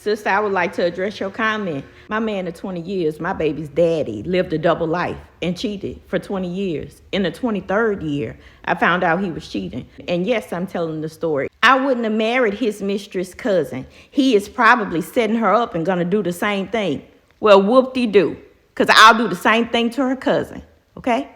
Sister, I would like to address your comment. My man of 20 years, my baby's daddy, lived a double life and cheated for 20 years. In the 23rd year, I found out he was cheating. And yes, I'm telling the story. I wouldn't have married his mistress' cousin. He is probably setting her up and gonna do the same thing. Well, whoop-de-doo, because I'll do the same thing to her cousin, okay?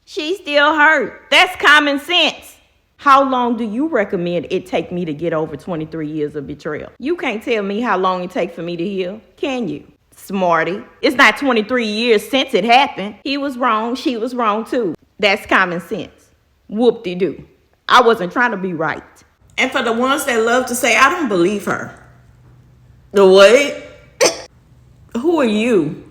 She's still hurt. That's common sense. How long do you recommend it take me to get over 23 years of betrayal? You can't tell me how long it takes for me to heal, can you? Smarty. It's not 23 years since it happened. He was wrong. She was wrong too. That's common sense. Whoop-de-doo. I wasn't trying to be right. And for the ones that love to say, I don't believe her. The what? Who are you?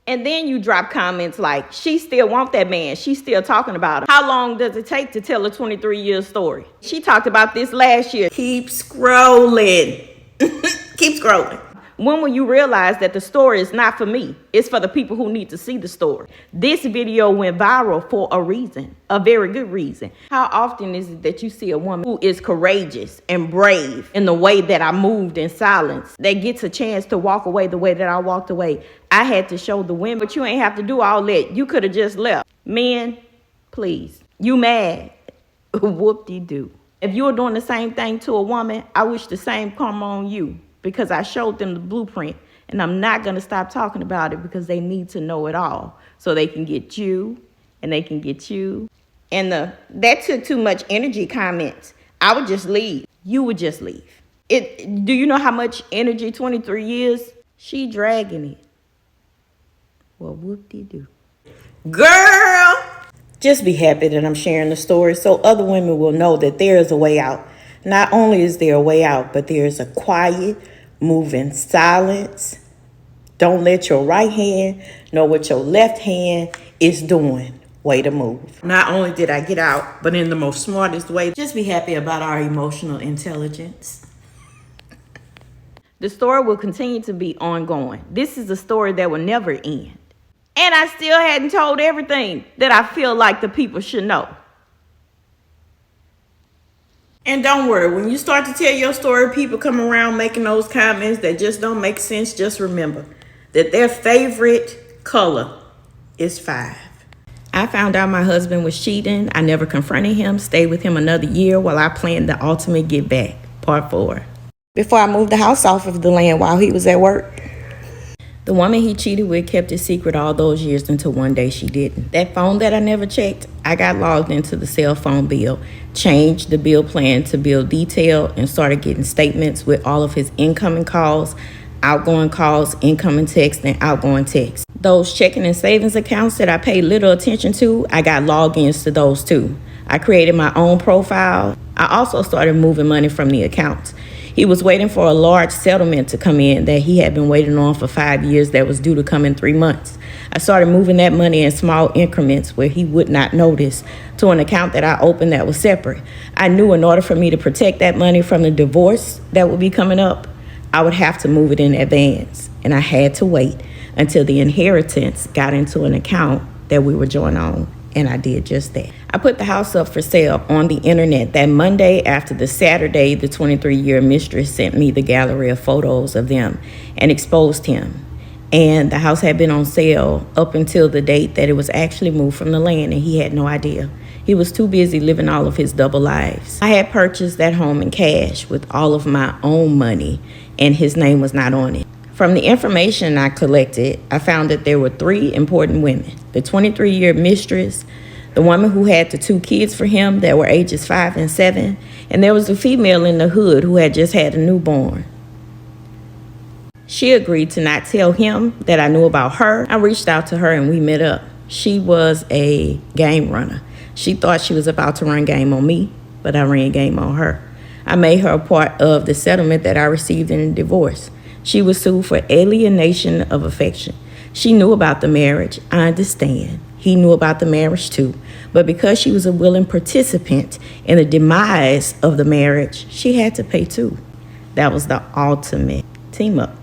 And then you drop comments like, she still want that man. She's still talking about him. How long does it take to tell a 23-year story? She talked about this last year. Keep scrolling. Keep scrolling. When will you realize that the story is not for me? It's for the people who need to see the story. This video went viral for a reason, a very good reason. How often is it that you see a woman who is courageous and brave in the way that I moved in silence, that gets a chance to walk away the way that I walked away? I had to show the women, but you ain't have to do all that. You could have just left. Men, please. You mad? Whoop-de-doo. If you're doing the same thing to a woman, I wish the same come on you. Because I showed them the blueprint, and I'm not going to stop talking about it because they need to know it all so they can get you and they can get you. And that took too much energy comments. I would just leave. You would just leave. Do you know how much energy 23 years? She dragging it. Well, whoop-de-doo. Girl! Just be happy that I'm sharing the story so other women will know that there is a way out. Not only is there a way out, but there is a quiet, move in silence. Don't let your right hand know what your left hand is doing. Way to move. Not only did I get out, but in the most smartest way. Just be happy about our emotional intelligence. The story will continue to be ongoing. This is a story that will never end. And I still hadn't told everything that I feel like the people should know. And don't worry, when you start to tell your story, people come around making those comments that just don't make sense. Just remember that their favorite color is 5. I found out my husband was cheating. I never confronted him, stayed with him another year while I planned the ultimate get back, part 4. Before I moved the house off of the land while he was at work. The woman he cheated with kept it secret all those years until one day she didn't. That phone that I never checked, I got logged into the cell phone bill, changed the bill plan to bill detail, and started getting statements with all of his incoming calls, outgoing calls, incoming texts, and outgoing texts. Those checking and savings accounts that I paid little attention to, I got logins to those too. I created my own profile. I also started moving money from the accounts. He was waiting for a large settlement to come in that he had been waiting on for 5 years that was due to come in 3 months. I started moving that money in small increments where he would not notice to an account that I opened that was separate. I knew in order for me to protect that money from the divorce that would be coming up, I would have to move it in advance. And I had to wait until the inheritance got into an account that we were joint on. And I did just that. I put the house up for sale on the internet that Monday after the Saturday the 23-year mistress sent me the gallery of photos of them and exposed him. And the house had been on sale up until the date that it was actually moved from the land, and he had no idea. He was too busy living all of his double lives. I had purchased that home in cash with all of my own money, and his name was not on it. From the information I collected, I found that there were 3 important women. The 23-year mistress, the woman who had the 2 kids for him that were ages 5 and 7, and there was a female in the hood who had just had a newborn. She agreed to not tell him that I knew about her. I reached out to her and we met up. She was a game runner. She thought she was about to run game on me, but I ran game on her. I made her a part of the settlement that I received in the divorce. She was sued for alienation of affection. She knew about the marriage. I understand. He knew about the marriage too. But because she was a willing participant in the demise of the marriage, she had to pay too. That was the ultimate team up.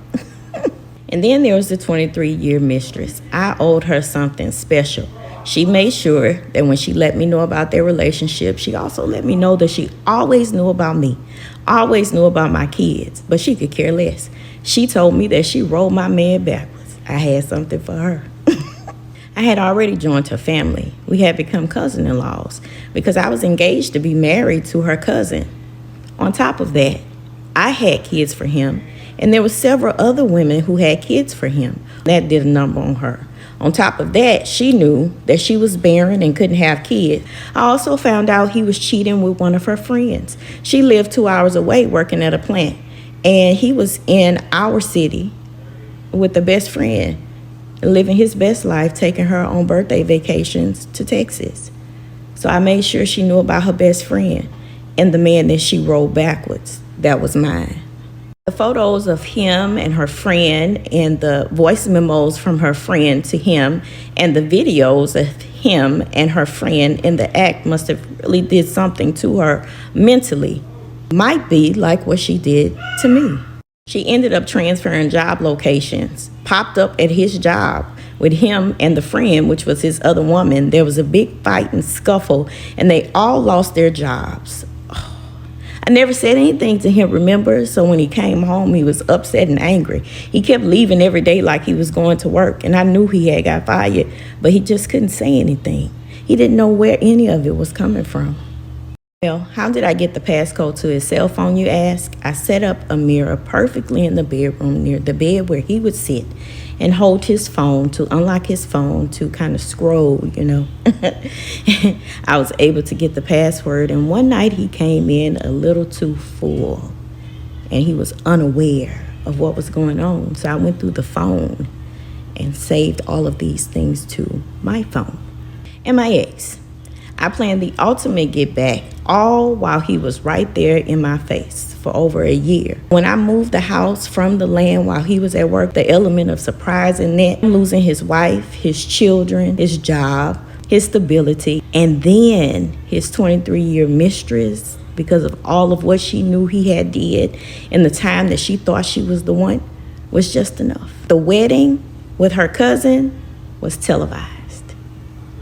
And then there was the 23-year mistress. I owed her something special. She made sure that when she let me know about their relationship, she also let me know that she always knew about me. I always knew about my kids, but she could care less. She told me that she rolled my man backwards. I had something for her. I had already joined her family. We had become cousin-in-laws because I was engaged to be married to her cousin. On top of that, I had kids for him, and there were several other women who had kids for him. That did a number on her. On top of that, she knew that she was barren and couldn't have kids. I also found out he was cheating with one of her friends. She lived 2 hours away working at a plant, and he was in our city with the best friend, living his best life, taking her on birthday vacations to Texas. So I made sure she knew about her best friend and the man that she rolled backwards. That was mine. The photos of him and her friend and the voice memos from her friend to him and the videos of him and her friend in the act must have really did something to her mentally. Might be like what she did to me. She ended up transferring job locations, popped up at his job with him and the friend, which was his other woman. There was a big fight and scuffle, and they all lost their jobs. I never said anything to him, remember? So when he came home, he was upset and angry. He kept leaving every day like he was going to work, and I knew he had got fired, but he just couldn't say anything. He didn't know where any of it was coming from. Well, how did I get the passcode to his cell phone, you ask? I set up a mirror perfectly in the bedroom near the bed where he would sit and hold his phone to unlock his phone to kind of scroll, I was able to get the password, and one night he came in a little too full, and he was unaware of what was going on. So I went through the phone and saved all of these things to my phone. And my ex, I planned the ultimate get back, all while he was right there in my face for over a year. When I moved the house from the land while he was at work, the element of surprise in that, losing his wife, his children, his job, his stability, and then his 23-year mistress, because of all of what she knew he had did in the time that she thought she was the one, was just enough. The wedding with her cousin was televised.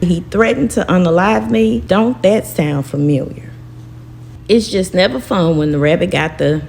He threatened to unalive me. Don't that sound familiar? It's just never fun when the rabbit got the